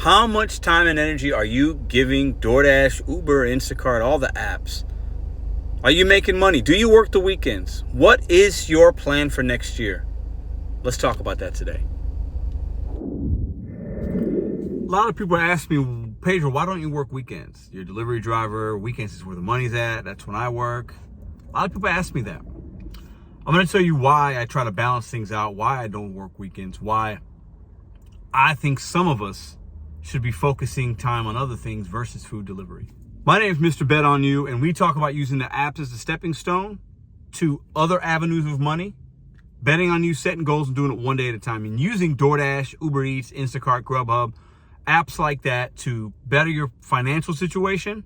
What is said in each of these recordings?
How much time and energy are you giving DoorDash, Uber, Instacart, all the apps? Are you making money? Do you work the weekends? What is your plan for next year? Let's talk about that today. A lot of people ask me, Pedro, why don't you work weekends? You're a delivery driver. Weekends is where the money's at. That's when I work. A lot of people ask me that. I'm going to tell you why I try to balance things out, why I don't work weekends, why I think some of us should be focusing time on other things versus food delivery. My name is Mr.BetonYou, and we talk about using the apps as a stepping stone to other avenues of money, betting on you, setting goals, and doing it one day at a time, and using DoorDash, Uber Eats, Instacart, Grubhub, apps like that to better your financial situation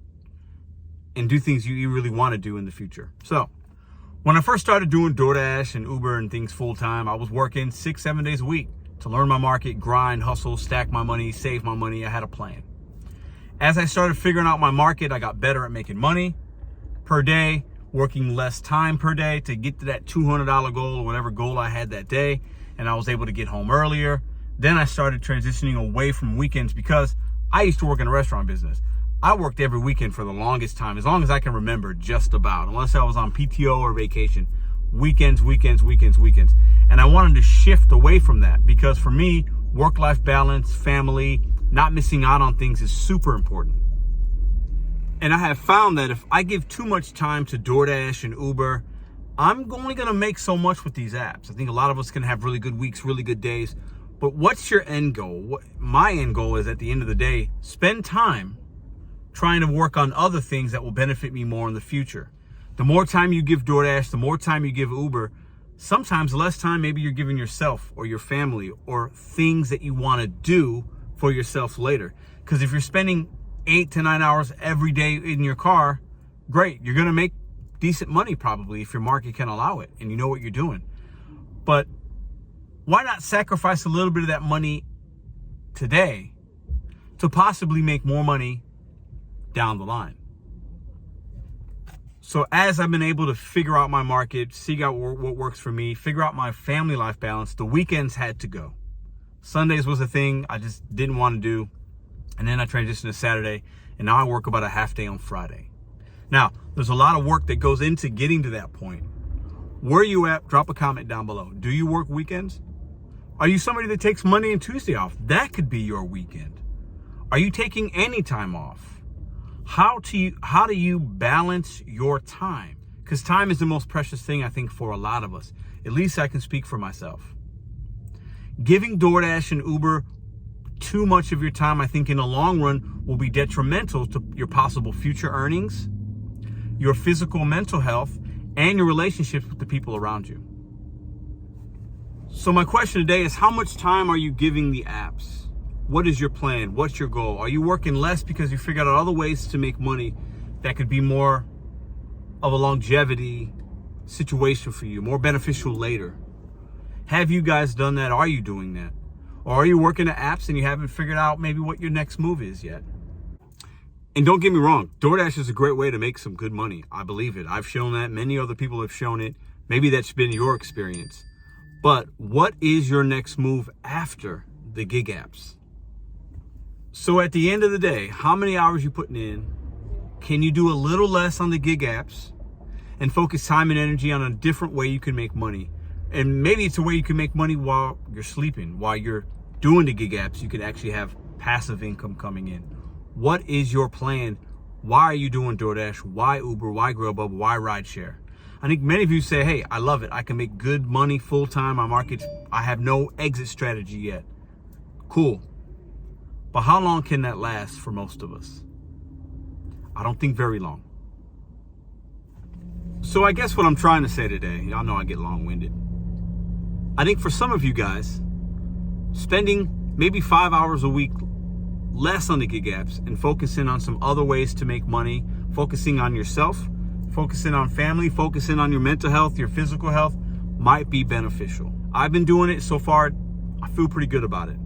and do things you really want to do in the future. So when I first started doing DoorDash and Uber and things full time, I was working 6-7 days a week to learn my market, grind, hustle, stack my money, save my money. I had a plan. As I started figuring out my market, I got better at making money per day, working less time per day to get to that $200 goal or whatever goal I had that day. And I was able to get home earlier. Then I started transitioning away from weekends because I used to work in a restaurant business. I worked every weekend for the longest time, as long as I can remember, just about, unless I was on PTO or vacation. Weekends. And I wanted to shift away from that because for me, work-life balance, family, not missing out on things is super important. And I have found that if I give too much time to DoorDash and Uber, I'm only going to make so much with these apps. I think a lot of us can have really good weeks, really good days. But what's your end goal? My end goal is, at the end of the day, spend time trying to work on other things that will benefit me more in the future. The more time you give DoorDash, the more time you give Uber, sometimes less time maybe you're giving yourself or your family or things that you want to do for yourself later. Because if you're spending 8 to 9 hours every day in your car, great. You're going to make decent money probably if your market can allow it and you know what you're doing. But why not sacrifice a little bit of that money today to possibly make more money down the line? So as I've been able to figure out my market, figure out what works for me, figure out my family life balance, the weekends had to go. Sundays was a thing I just didn't want to do. And then I transitioned to Saturday, and now I work about a half day on Friday. Now, there's a lot of work that goes into getting to that point. Where are you at? Drop a comment down below. Do you work weekends? Are you somebody that takes Monday and Tuesday off? That could be your weekend. Are you taking any time off? How do you balance your time? Because time is the most precious thing, I think, for a lot of us. At least I can speak for myself. Giving DoorDash and Uber too much of your time, I think, in the long run will be detrimental to your possible future earnings, your physical and mental health, and your relationships with the people around you. So my question today is, how much time are you giving the apps? What is your plan? What's your goal? Are you working less because you figured out other ways to make money that could be more of a longevity situation for you, more beneficial later? Have you guys done that? Are you doing that? Or are you working the apps and you haven't figured out maybe what your next move is yet? And don't get me wrong, DoorDash is a great way to make some good money. I believe it. I've shown that. Many other people have shown it. Maybe that's been your experience. But what is your next move after the gig apps? So at the end of the day, how many hours you putting in? Can you do a little less on the gig apps and focus time and energy on a different way you can make money? And maybe it's a way you can make money while you're sleeping, while you're doing the gig apps. You can actually have passive income coming in. What is your plan? Why are you doing DoorDash? Why Uber? Why Grubhub? Why rideshare? I think many of you say, hey, I love it. I can make good money full-time. My markets, I have no exit strategy yet. Cool. But how long can that last for most of us? I don't think very long. So I guess what I'm trying to say today, y'all know I get long-winded. I think for some of you guys, spending maybe 5 hours a week less on the gig apps and focusing on some other ways to make money, focusing on yourself, focusing on family, focusing on your mental health, your physical health, might be beneficial. I've been doing it so far. I feel pretty good about it.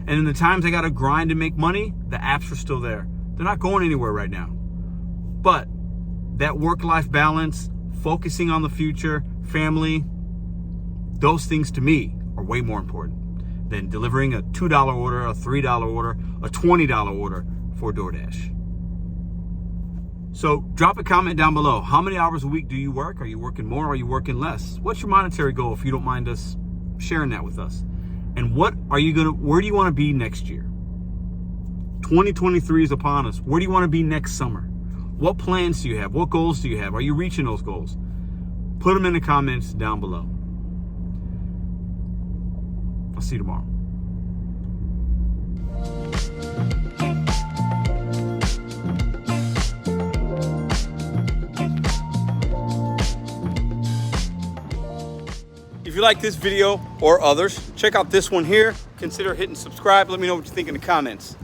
And in the times I got to grind and make money, the apps are still there. They're not going anywhere right now. But that work-life balance, focusing on the future, family, those things to me are way more important. than delivering a $2 order, a $3 order, a $20 order for DoorDash. So drop a comment down below. How many hours a week do you work? Are you working more? Are you working less? What's your monetary goal, if you don't mind us sharing that with us? And where do you want to be next year? 2023 is upon us. Where do you want to be next summer? What plans do you have? What goals do you have? Are you reaching those goals? Put them in the comments down below. I'll see you tomorrow. If you like this video or others, check out this one here. Consider hitting subscribe. Let me know what you think in the comments.